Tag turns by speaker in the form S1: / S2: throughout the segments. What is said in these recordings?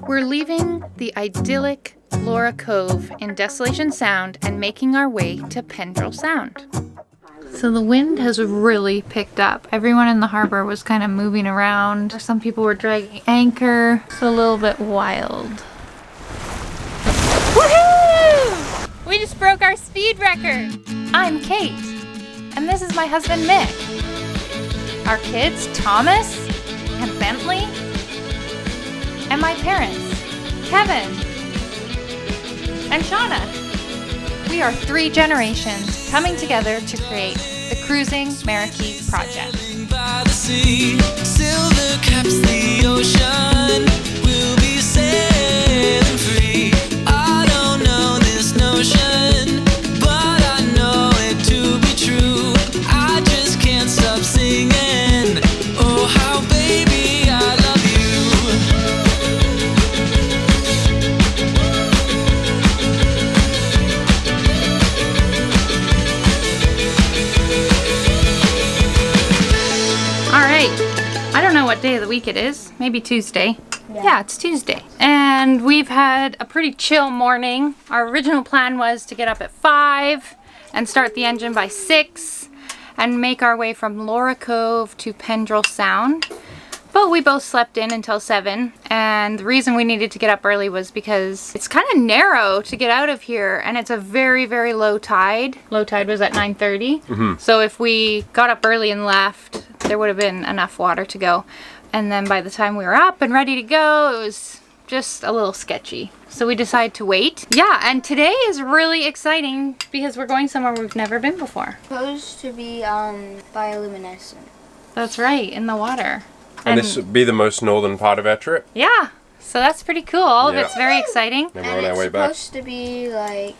S1: We're leaving the idyllic Laura Cove in Desolation Sound and making our way to Pendrell Sound. So the wind has really picked up. Everyone in the harbor was kind of moving around. Some people were dragging anchor. It's a little bit wild. Woohoo! We just broke our speed record. I'm Kate, and this is my husband Mick. Our kids, Thomas and Bentley, and my parents, Kevin and Shawna. We are 3 generations coming together to create the Cruising Meraki Project. By the sea, silver caps the ocean. We'll be sailing free. I don't know this notion, but I know it to be true. I just can't stop singing. Oh, how baby I love you. I don't know what day of the week it is. Maybe Tuesday. Yeah, it's Tuesday. And we've had a pretty chill morning. Our original plan was to get up at 5 and start the engine by 6 and make our way from Laura Cove to Pendrell Sound. But we both slept in until 7, and the reason we needed to get up early was because it's kind of narrow to get out of here, and it's a very, very low tide. Low tide was at 9:30. So if we got up early and left, there would have been enough water to go. And then by the time we were up and ready to go, it was just a little sketchy. So we decided to wait. Yeah, and today is really exciting because we're going somewhere we've never been before.
S2: Supposed to be bioluminescent.
S1: That's right, in the water.
S3: And this would be the most northern part of our trip.
S1: Yeah, so that's pretty cool. All of it's very exciting.
S3: And we're on our way back.
S2: It's supposed to be like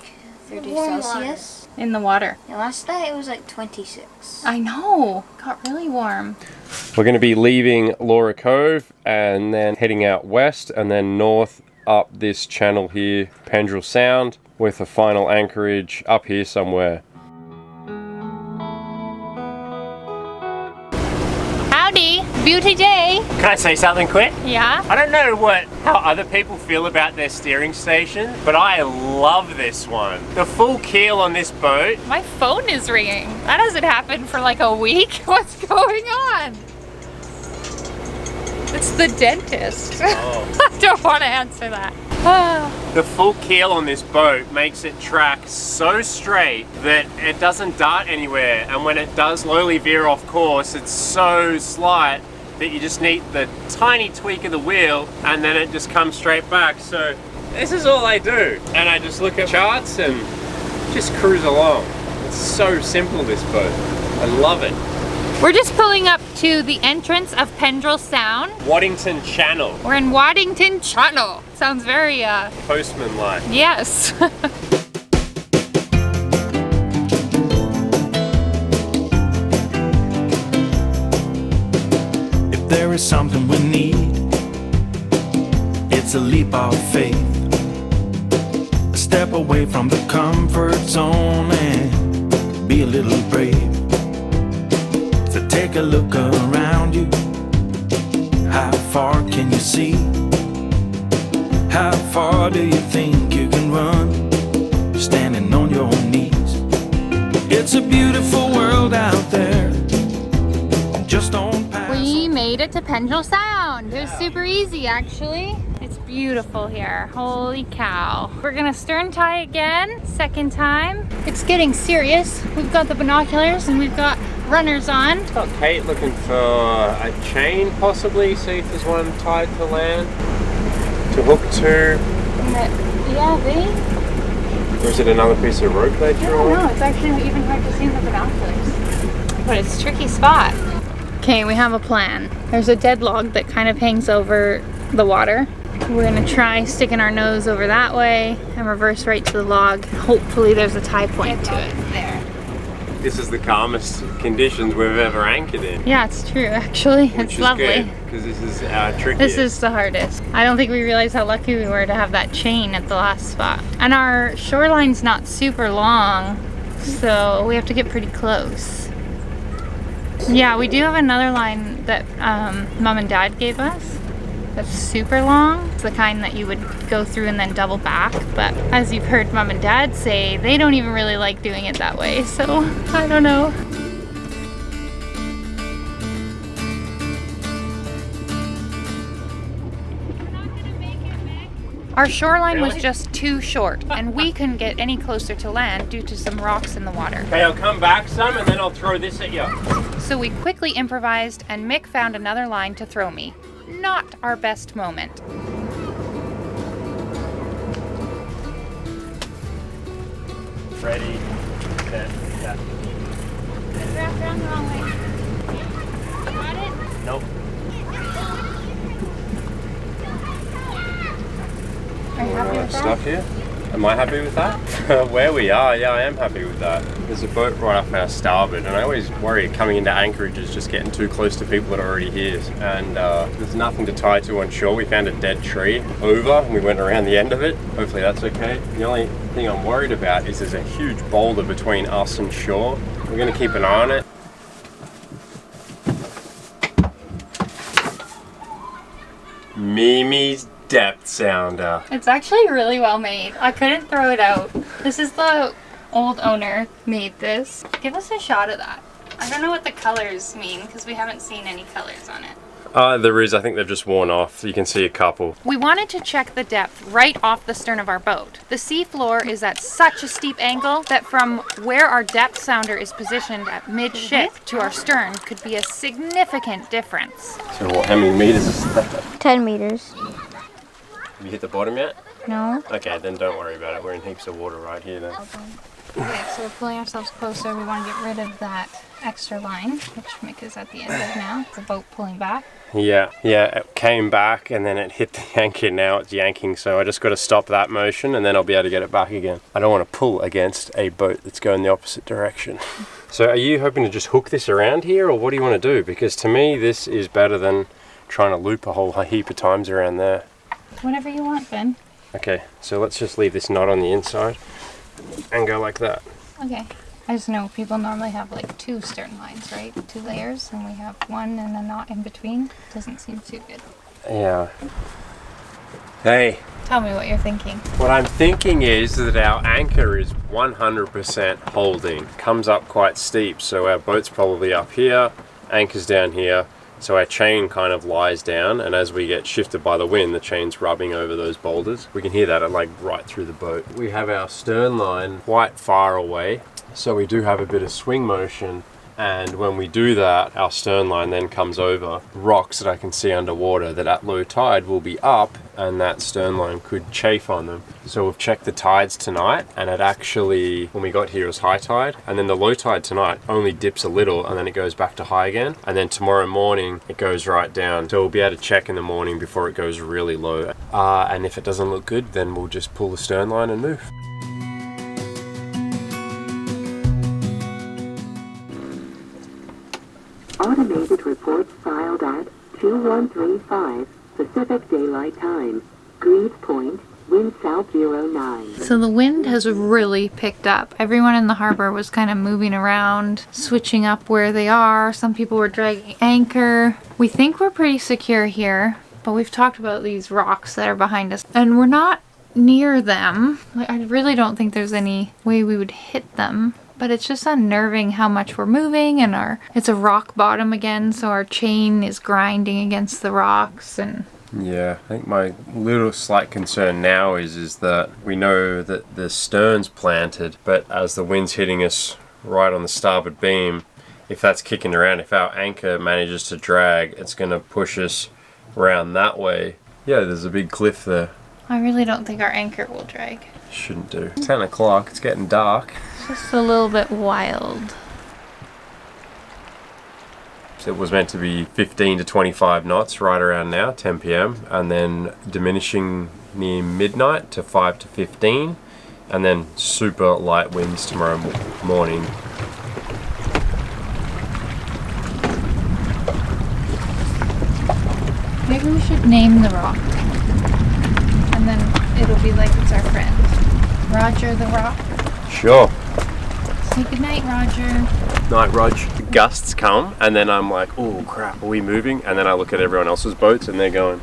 S2: 30 Celsius.
S1: In the water.
S2: Yeah, last night it was like 26.
S1: I know, got really warm.
S3: We're going to be leaving Laura Cove and then heading out west and then north up this channel here, Pendrell Sound, with a final anchorage up here somewhere.
S1: Howdy, beauty day.
S4: Can I say something quick?
S1: Yeah?
S4: I don't know how other people feel about their steering station, but I love this one. The full keel on this boat.
S1: My phone is ringing. That hasn't happened for like a week. What's going on? It's the dentist.
S4: Oh.
S1: I don't want to answer that.
S4: The full keel on this boat makes it track so straight that it doesn't dart anywhere, and when it does slowly veer off course, it's so slight that you just need the tiny tweak of the wheel and then it just comes straight back. So this is all I do, and I just look at charts and just cruise along. It's so simple, this boat. I love it.
S1: We're just pulling up to the entrance of Pendrell Sound.
S4: Waddington Channel.
S1: We're in Waddington Channel. Sounds very
S4: postman-like.
S1: Yes.
S5: If there is something we need, it's a leap of faith. A step away from the comfort zone and be a little brave. So take a look around you. How far can you see? How far do you think you can run? Standing on your knees. It's a beautiful world out there. Just don't pass.
S1: We made it to Pendrell Sound. It was super easy, actually. It's beautiful here. Holy cow. We're gonna stern tie again, second time. It's getting serious. We've got the binoculars and we've got runners on.
S4: Got Kate looking for a chain, possibly, see if there's one tied to land to hook to.
S1: Yeah, they?
S4: Or is it another piece of rope they drew?
S1: I don't know. It's actually even hard to see in the binoculars. But it's a tricky spot. Okay, we have a plan. There's a dead log that kind of hangs over the water. We're gonna try sticking our nose over that way and reverse right to the log. Hopefully there's a tie point to it. There.
S4: This is the calmest conditions we've ever anchored in.
S1: Yeah, it's true, actually. It's lovely.
S4: Because this is our trickiest.
S1: This is the hardest. I don't think we realized how lucky we were to have that chain at the last spot. And our shoreline's not super long, so we have to get pretty close. Yeah, we do have another line that Mom and Dad gave us that's super long. the kind that you would go through and then double back, but as you've heard Mom and Dad say, they don't even really like doing it that way, so I don't know. Our shoreline was just too short, and we couldn't get any closer to land due to some rocks in the water.
S4: Okay, I'll come back some and then I'll throw this at you.
S1: So we quickly improvised, and Mick found another line to throw me. Not our best moment.
S4: Ready, set, yeah.
S1: Wrapped around the wrong way. Got it?
S4: Nope.
S1: Are you happy with that?
S3: Stuff here. Am I happy with that? Where we are, yeah, I am happy with that. There's a boat right off our starboard, and I always worry coming into anchorages just getting too close to people that are already here. And there's nothing to tie to on shore. We found a dead tree over, and we went around the end of it. Hopefully that's okay. The only thing I'm worried about is there's a huge boulder between us and shore. We're gonna keep an eye on it. Mimi's depth sounder.
S1: It's actually really well made. I couldn't throw it out. This is the old owner made this. Give us a shot of that. I don't know what the colors mean because we haven't seen any colors on it.
S3: There is, I think they've just worn off. You can see a couple.
S1: We wanted to check the depth right off the stern of our boat. The sea floor is at such a steep angle that from where our depth sounder is positioned at midship to our stern could be a significant difference.
S3: So how many meters is that?
S2: 10 meters.
S3: Have you hit the bottom yet?
S2: No.
S3: Okay, then don't worry about it. We're in heaps of water right here then.
S1: Okay, so we're pulling ourselves closer. We want to get rid of that extra line, which Mick is at the end of now. The boat pulling back.
S3: Yeah, it came back and then it hit the anchor. Now it's yanking, so I just got to stop that motion and then I'll be able to get it back again. I don't want to pull against a boat that's going the opposite direction. So are you hoping to just hook this around here, or what do you want to do? Because to me this is better than trying to loop a whole heap of times around there.
S1: Whatever you want, Ben.
S3: Okay, so let's just leave this knot on the inside and go like that.
S1: Okay. I just know people normally have like 2 stern lines, right? 2 layers, and we have one and a knot in between. Doesn't seem too good.
S3: Yeah. Hey.
S1: Tell me what you're thinking.
S3: What I'm thinking is that our anchor is 100% holding. Comes up quite steep, so our boat's probably up here, anchor's down here, so our chain kind of lies down, and as we get shifted by the wind, the chain's rubbing over those boulders. We can hear that like right through the boat. We have our stern line quite far away, so we do have a bit of swing motion, and when we do that, our stern line then comes over rocks that I can see underwater that at low tide will be up, and that stern line could chafe on them. So we've checked the tides tonight, and it actually, when we got here, it was high tide, and then the low tide tonight only dips a little and then it goes back to high again, and then tomorrow morning it goes right down. So we'll be able to check in the morning before it goes really low, and if it doesn't look good, then we'll just pull the stern line and move.
S6: Automated reports filed at 2135 Pacific Daylight Time. Greaves Point, wind south 09.
S1: So the wind has really picked up. Everyone in the harbor was kind of moving around, switching up where they are. Some people were dragging anchor. We think we're pretty secure here, but we've talked about these rocks that are behind us, and we're not near them. Like, I really don't think there's any way we would hit them. But it's just unnerving how much we're moving, and it's a rock bottom again, so our chain is grinding against the rocks. And
S3: yeah, I think my little slight concern now is that we know that the stern's planted, but as the wind's hitting us right on the starboard beam, if that's kicking around, if our anchor manages to drag, it's going to push us around that way. Yeah, there's a big cliff there.
S1: I really don't think our anchor will drag.
S3: Shouldn't do. It's 10 o'clock, it's getting dark.
S1: Just a little bit wild.
S3: So it was meant to be 15 to 25 knots right around now, 10 p.m. and then diminishing near midnight to 5 to 15, and then super light winds tomorrow morning.
S1: Maybe we should name the rock, and then it'll be like it's our friend. Roger the Rock.
S3: Sure.
S1: Say goodnight, Roger.
S3: Night, Rog. Gusts come, and then I'm like, oh crap, are we moving? And then I look at everyone else's boats, and they're going.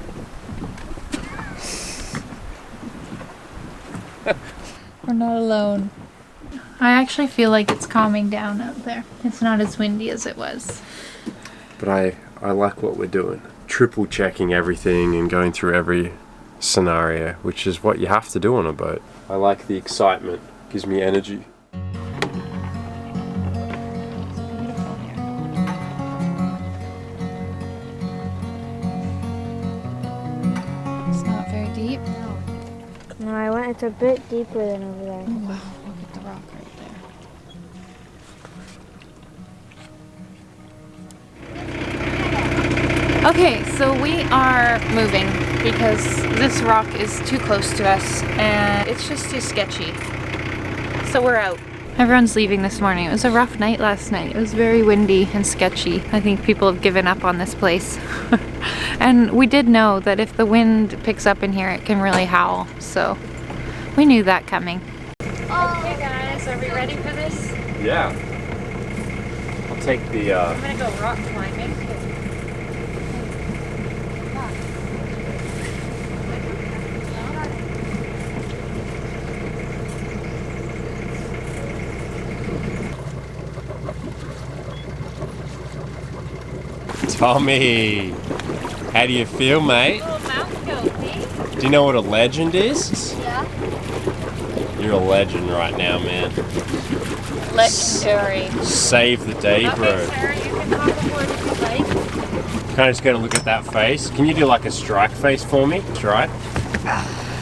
S1: We're not alone. I actually feel like it's calming down out there. It's not as windy as it was.
S3: But I like what we're doing. Triple checking everything and going through every scenario, which is what you have to do on a boat. I like the excitement. Gives me energy.
S1: It's not very deep.
S2: No, I went. It's a bit deeper than over there.
S1: Oh, wow, look at the rock right there. Okay, so we are moving because this rock is too close to us and it's just too sketchy. So we're out. Everyone's leaving this morning. It was a rough night last night. It was very windy and sketchy. I think people have given up on this place. And we did know that if the wind picks up in here, it can really howl. So we knew that coming. Okay guys, are we ready for this?
S3: Yeah. I'll take the
S1: I'm gonna go rock climbing.
S3: Tommy, how do you feel, mate?
S1: Little mouth goat, eh?
S3: Do you know what a legend is?
S1: Yeah.
S3: You're a legend right now, man.
S1: Legendary.
S3: Save the day,
S1: Okay,
S3: bro.
S1: Sarah, you can hop aboard if you like.
S3: Kind of just gotta look at that face. Can you do like a strike face for me? Try.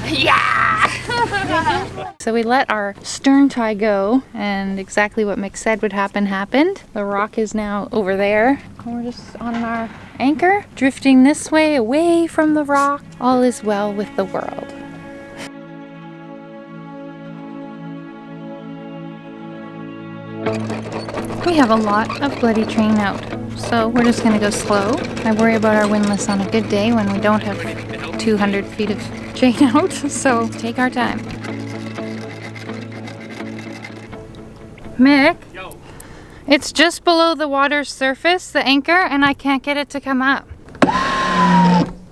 S1: Yeah! So we let our stern tie go, and exactly what Mick said would happen happened. The rock is now over there, and we're just on our anchor, drifting this way, away from the rock. All is well with the world. We have a lot of bloody train out, so we're just gonna go slow. I worry about our windlass on a good day when we don't have 200 feet of chain out, so take our time. Mick, it's just below the water's surface, the anchor, and I can't get it to come up.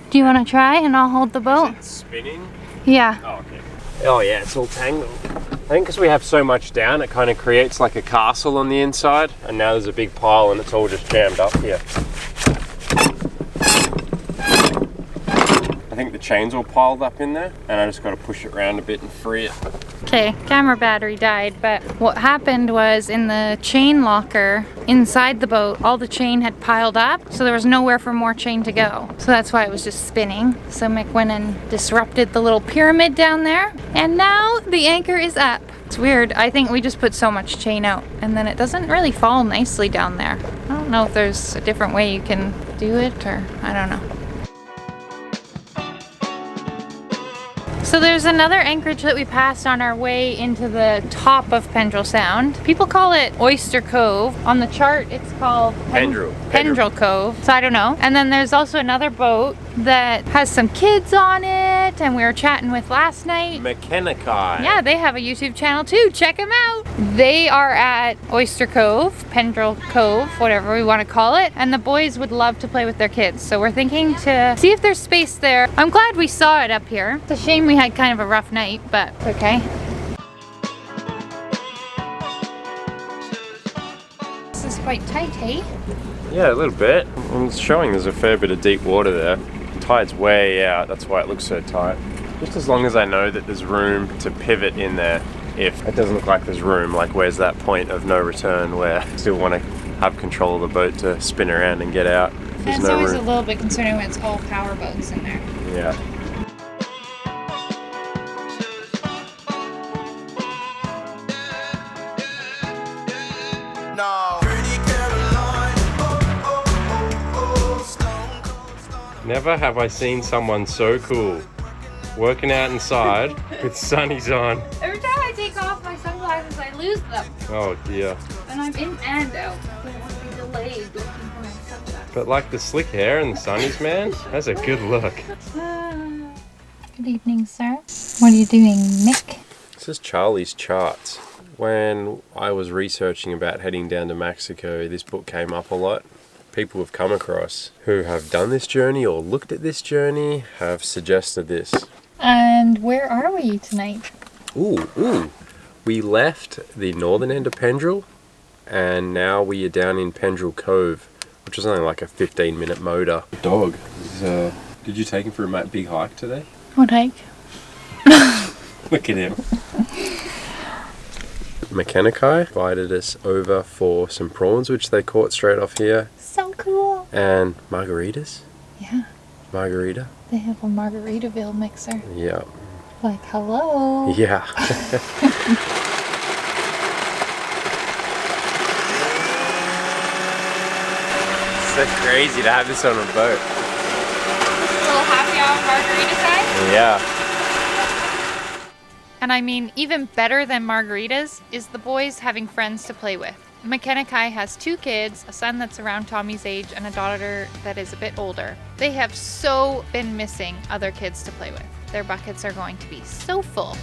S1: Do you want to try and I'll hold the boat?
S3: Is it spinning?
S1: Yeah.
S3: Oh, okay. Oh yeah, it's all tangled. I think because we have so much down, it kind of creates like a castle on the inside, and now there's a big pile and it's all just jammed up here. I think the chain's all piled up in there, and I just got to push it around a bit and free it.
S1: Okay, camera battery died, but what happened was in the chain locker inside the boat, all the chain had piled up, so there was nowhere for more chain to go. So that's why it was just spinning. So Mick went and disrupted the little pyramid down there, and now the anchor is up. It's weird. I think we just put so much chain out, and then it doesn't really fall nicely down there. I don't know if there's a different way you can do it, or I don't know. So there's another anchorage that we passed on our way into the top of Pendrell Sound. People call it Oyster Cove. On the chart it's called Pendrell Cove, so I don't know. And then there's also another boat that has some kids on it, and we were chatting with last night.
S3: Mechanici.
S1: Yeah, they have a YouTube channel too, check them out. They are at Oyster Cove, Pendrell Cove, whatever we want to call it, and the boys would love to play with their kids. So we're thinking to see if there's space there. I'm glad we saw it up here. It's a shame we had kind of a rough night, but it's okay. This is quite tight, hey?
S3: Yeah, a little bit. It's showing there's a fair bit of deep water there. Tide's way out, that's why it looks so tight. Just as long as I know that there's room to pivot in there. If it doesn't look like there's room, like where's that point of no return where I still want to have control of the boat to spin around and get out.
S1: And it's always a little bit concerning when it's all power boats in there.
S3: Yeah. Never have I seen someone so cool. Working out inside with sunnies on.
S1: Every time I take off my sunglasses, I lose them.
S3: Oh dear.
S1: And I'm in and out. I don't want to be delayed looking for my sunglasses.
S3: But like the slick hair and the sunnies, man, that's a good look.
S1: Good evening, sir. What are you doing, Mick?
S3: This is Charlie's charts. When I was researching about heading down to Mexico, this book came up a lot. People have come across who have done this journey or looked at this journey have suggested this.
S1: And where are we tonight?
S3: Ooh. We left the northern end of Pendrell, and now we are down in Pendrell Cove, which is only like a 15-minute motor. Dog. Did you take him for a big hike today?
S1: What hike?
S3: Look at him. Meraki invited us over for some prawns, which they caught straight off here.
S1: So cool.
S3: And margaritas.
S1: Yeah.
S3: Margarita.
S1: They have a Margaritaville mixer.
S3: Yeah.
S1: Like, hello.
S3: Yeah. So crazy to have this on a boat.
S1: A little happy hour margarita time?
S3: Yeah.
S1: And I mean, even better than margaritas is the boys having friends to play with. Meraki has 2 kids, a son that's around Tommy's age and a daughter that is a bit older. They have so been missing other kids to play with. Their buckets are going to be so full.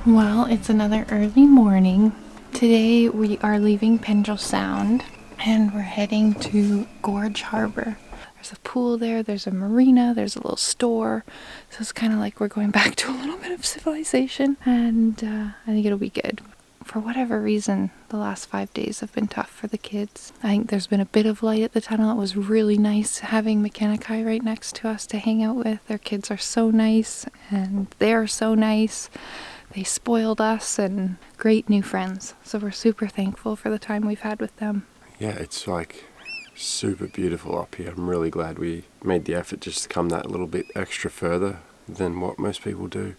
S1: Well, it's another early morning. Today we are leaving Desolation Sound and we're heading to Gorge Harbor. There's a pool there, there's a marina, there's a little store. So it's kind of like we're going back to a little bit of civilization, and I think it'll be good. For whatever reason, the last 5 days have been tough for the kids. I think there's been a bit of light at the tunnel. It was really nice having Meraki right next to us to hang out with. Their kids are so nice and they're so nice. They spoiled us and great new friends. So we're super thankful for the time we've had with them.
S3: Yeah, it's like super beautiful up here. I'm really glad we made the effort just to come that little bit extra further than what most people do.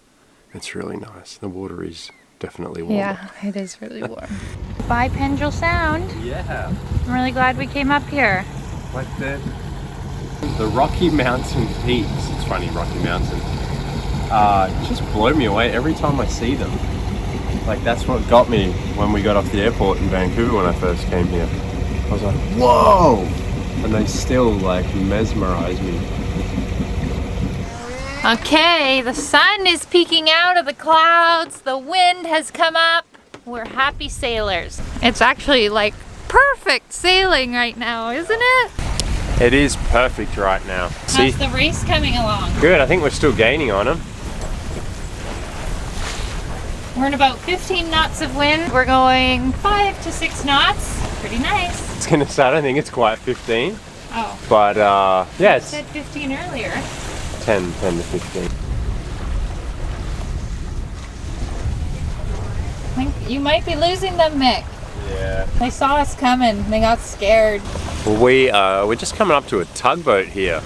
S3: It's really nice. The water is definitely warm.
S1: Yeah, it is really warm. Bye, Desolation Sound.
S3: Yeah.
S1: I'm really glad we came up here.
S3: Like the Rocky Mountain peaks. It's funny, Rocky Mountain. Just blow me away every time I see them. Like, that's what got me when we got off the airport in Vancouver when I first came here. I was like, whoa! And they still like mesmerize me.
S1: Okay, the sun is peeking out of the clouds. The wind has come up. We're happy sailors. It's actually like perfect sailing right now, isn't it?
S3: It is perfect right now. See?
S1: How's the race coming along?
S3: Good, I think we're still gaining on them.
S1: We're in about 15 knots of wind. We're going 5 to 6 knots. Pretty nice.
S3: It's gonna say, I don't think it's quite 15.
S1: Oh.
S3: But yeah, it's
S1: said 15 earlier.
S3: 10 to 15.
S1: I think you might be losing them, Mick.
S3: Yeah.
S1: They saw us coming. They got scared.
S3: Well, we're just coming up to a tugboat here.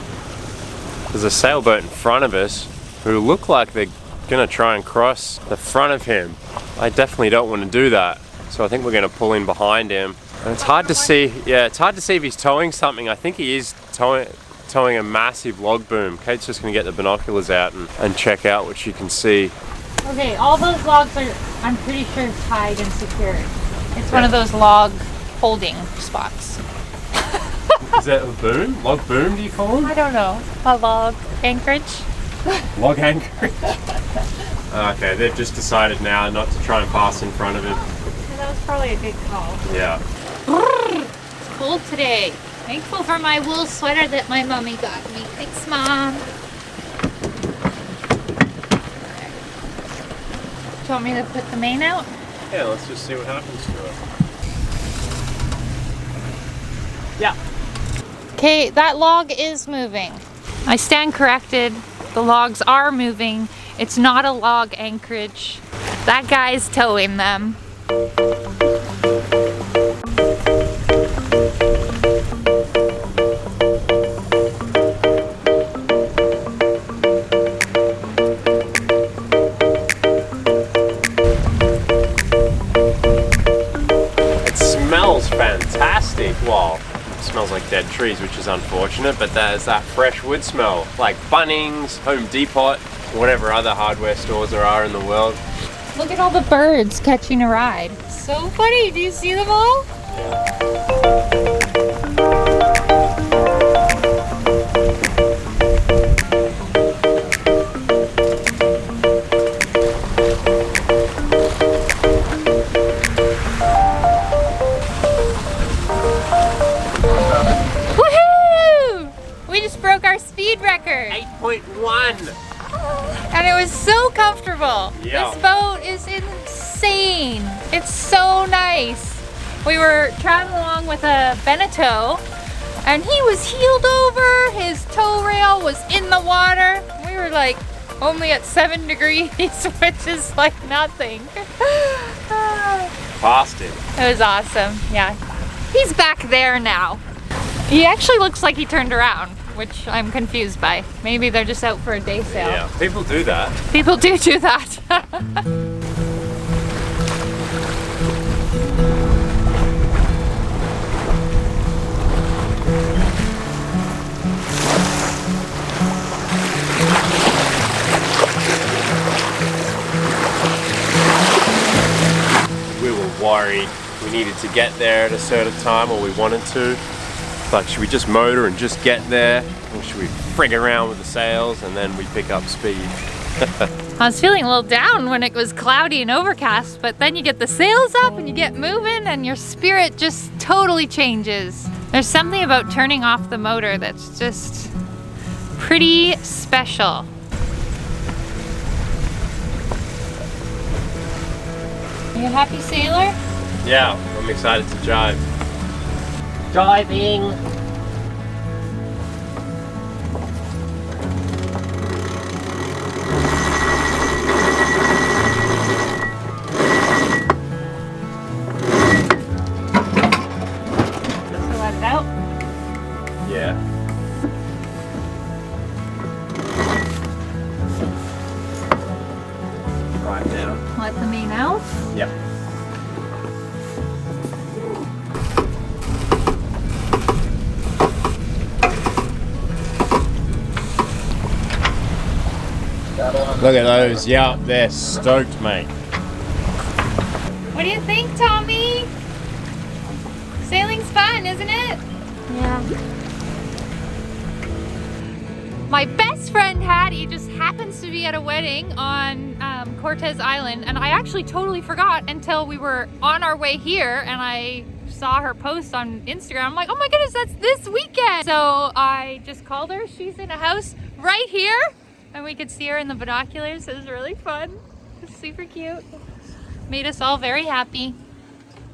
S3: There's a sailboat in front of us who look like they're gonna try and cross the front of him. I definitely don't want to do that. So I think we're gonna pull in behind him. And it's hard to see, yeah, it's hard to see if he's towing something. I think he is towing a massive log boom. Kate's just gonna get the binoculars out and check out what she can see.
S1: Okay, all those logs are, I'm pretty sure, tied and secured. It's one of those log holding spots.
S3: Is that a boom? Log boom, do you call them?
S1: I don't know. A log anchorage?
S3: Log anchorage. Okay, they've just decided now not to try and pass in front of him.
S1: Yeah, that was probably a good call.
S3: Yeah.
S1: It's cold today. Thankful for my wool sweater that my mommy got me. Thanks, Mom. Do you want me to put the main out?
S3: Yeah, let's just see what happens to it.
S1: Yeah. Okay, that log is moving. I stand corrected. The logs are moving. It's not a log anchorage. That guy's towing them.
S3: It smells fantastic. Well, it smells like dead trees, which is unfortunate, but there's that fresh wood smell, like Bunnings, Home Depot, whatever other hardware stores there are in the world.
S1: Look at all the birds catching a ride. So funny, do you see them all? comfortable.
S4: Yeah.
S1: This boat is insane. It's so nice. We were traveling along with a Beneteau and he was heeled over. His tow rail was in the water. We were like only at 7 degrees, which is like nothing.
S4: Past it.
S1: It was awesome, yeah. He's back there now. He actually looks like he turned around, which I'm confused by. Maybe they're just out for a day sail.
S4: Yeah, people do that.
S1: People do that.
S4: We were worried we needed to get there at a certain time, or we wanted to. Like, should we just motor and just get there? Or should we frig around with the sails and then we pick up speed?
S1: I was feeling a little down when it was cloudy and overcast, but then you get the sails up and you get moving and your spirit just totally changes. There's something about turning off the motor that's just pretty special. You a happy sailor?
S4: Yeah, I'm excited to jive. Diving!
S1: So let it out.
S4: Yeah. Right now.
S1: Let the main out.
S4: Yep. Look at those, yeah, they're stoked, mate.
S1: What do you think, Tommy? Sailing's fun, isn't it?
S2: Yeah.
S1: My best friend Hattie just happens to be at a wedding on Cortez Island, and I actually totally forgot until we were on our way here and I saw her post on Instagram. I'm like, oh my goodness, that's this weekend. So I just called her. She's in a house right here and we could see her in the binoculars. It was really fun. It was super cute. Made us all very happy.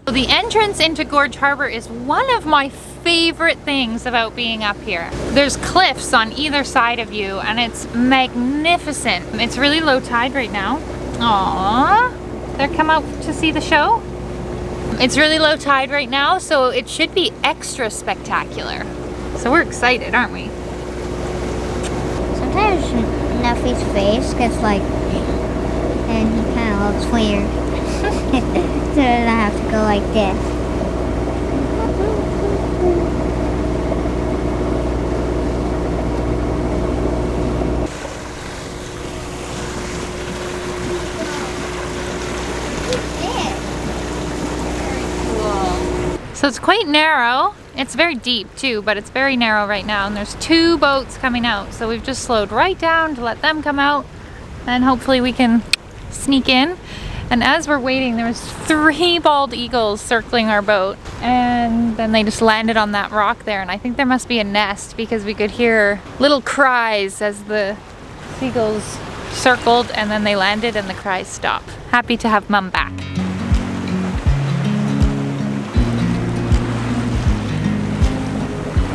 S1: So the entrance into Gorge Harbor is one of my favorite things about being up here. There's cliffs on either side of you and it's magnificent. It's really low tide right now. Aww, they're come out to see the show. It's really low tide right now, so it should be extra spectacular. So we're excited, aren't we?
S2: Sometimes Nuffy's face gets like, and he kind of looks weird. So then I have to go like this.
S1: So it's quite narrow. It's very deep too, but it's very narrow right now. And there's 2 boats coming out. So we've just slowed right down to let them come out. And hopefully we can sneak in. And as we're waiting, there was 3 bald eagles circling our boat. And then they just landed on that rock there. And I think there must be a nest because we could hear little cries as the seagulls circled and then they landed and the cries stopped. Happy to have Mum back.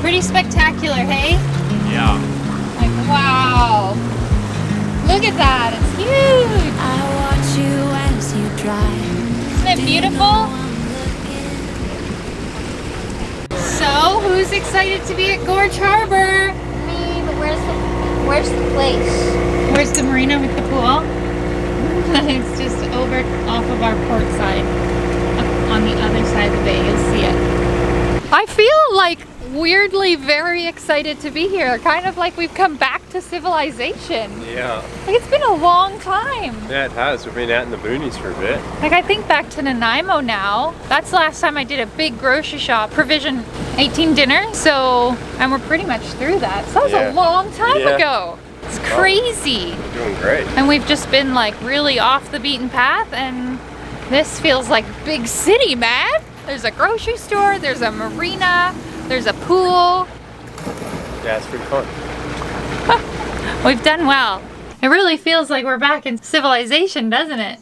S1: Pretty spectacular, hey?
S4: Yeah.
S1: Like, wow. Look at that, it's huge.
S7: I watch you as you drive.
S1: Isn't it beautiful? So, who's excited to be at Gorge Harbor?
S2: Me, but where's the place?
S1: Where's the marina with the pool? It's just over off of our port side, up on the other side of the bay. You'll see it. I feel like weirdly very excited to be here, kind of like we've come back to civilization.
S4: Yeah.
S1: Like it's been a long time.
S4: Yeah, it has. We've been out in the boonies for a bit.
S1: Like I think back to Nanaimo now. That's the last time I did a big grocery shop, provision 18 dinner. So, and we're pretty much through that. So that was a long time ago. It's crazy.
S4: We're doing great.
S1: And we've just been like really off the beaten path and this feels like big city, man. There's a grocery store, there's a marina, there's a pool.
S4: Yeah, it's pretty fun.
S1: We've done well. It really feels like we're back in civilization, doesn't it?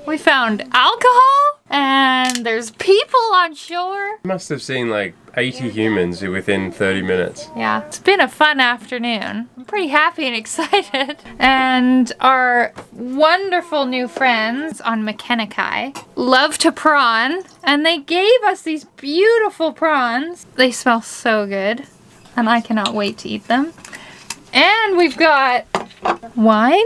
S1: We found alcohol and there's people on shore.
S3: Must have seen like 80 humans within 30 minutes.
S1: Yeah, it's been a fun afternoon. I'm pretty happy and excited. And our wonderful new friends on Makenikai love to prawn, and they gave us these beautiful prawns. They smell so good, and I cannot wait to eat them. And we've got wine.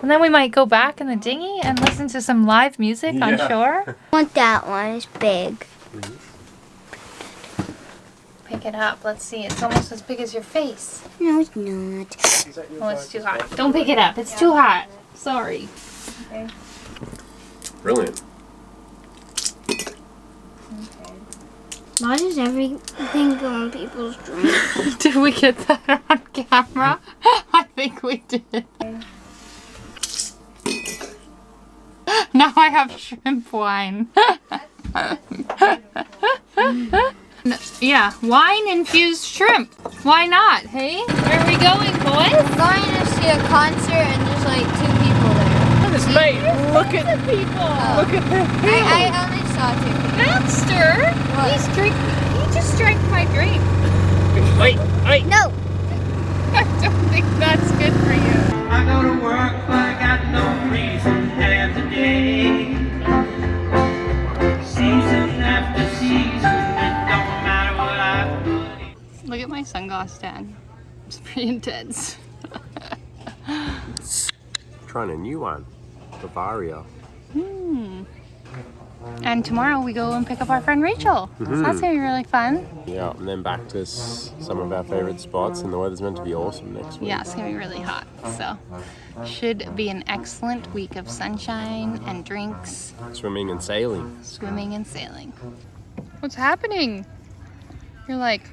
S1: And then we might go back in the dinghy and listen to some live music on shore.
S2: I want that one. It's big.
S1: Pick it up. Let's see. It's almost as big as your face.
S2: No, it's not.
S1: Oh, it's too hot. Don't pick it up. It's too hot. Sorry. Okay.
S3: Brilliant.
S2: Why does everything go on people's drinks?
S1: Did we get that on camera? I think we did. Now I have shrimp wine. Yeah, wine infused shrimp. Why not, hey? Where are we going, boys?
S2: We're going to see a concert and there's like 2 people there.
S1: This mate, look at the people. Look at the hill.
S2: I only saw 2 people.
S1: Master,
S2: What?
S1: he just drank my drink.
S3: Wait, wait.
S2: No!
S1: I don't think that's good for you.
S5: I go to work, but I got no reason half the day. Season after season, it don't matter what I put in.
S1: Look at my sunglass stand. It's pretty intense.
S3: Trying a new one. Bavaria.
S1: And tomorrow we go and pick up our friend Rachel. So that's gonna be really fun.
S3: Yeah, and then back to some of our favorite spots, and the weather's meant to be awesome next week.
S1: Yeah, it's gonna be really hot. So should be an excellent week of sunshine and drinks,
S3: Swimming and sailing.
S1: swimming and sailing. What's happening? You're like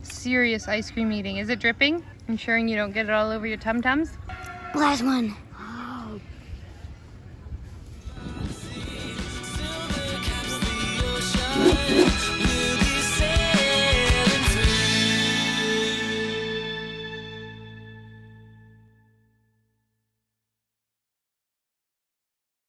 S1: serious ice cream eating. Is it dripping? Ensuring you don't get it all over your tum-tums?
S2: Last one.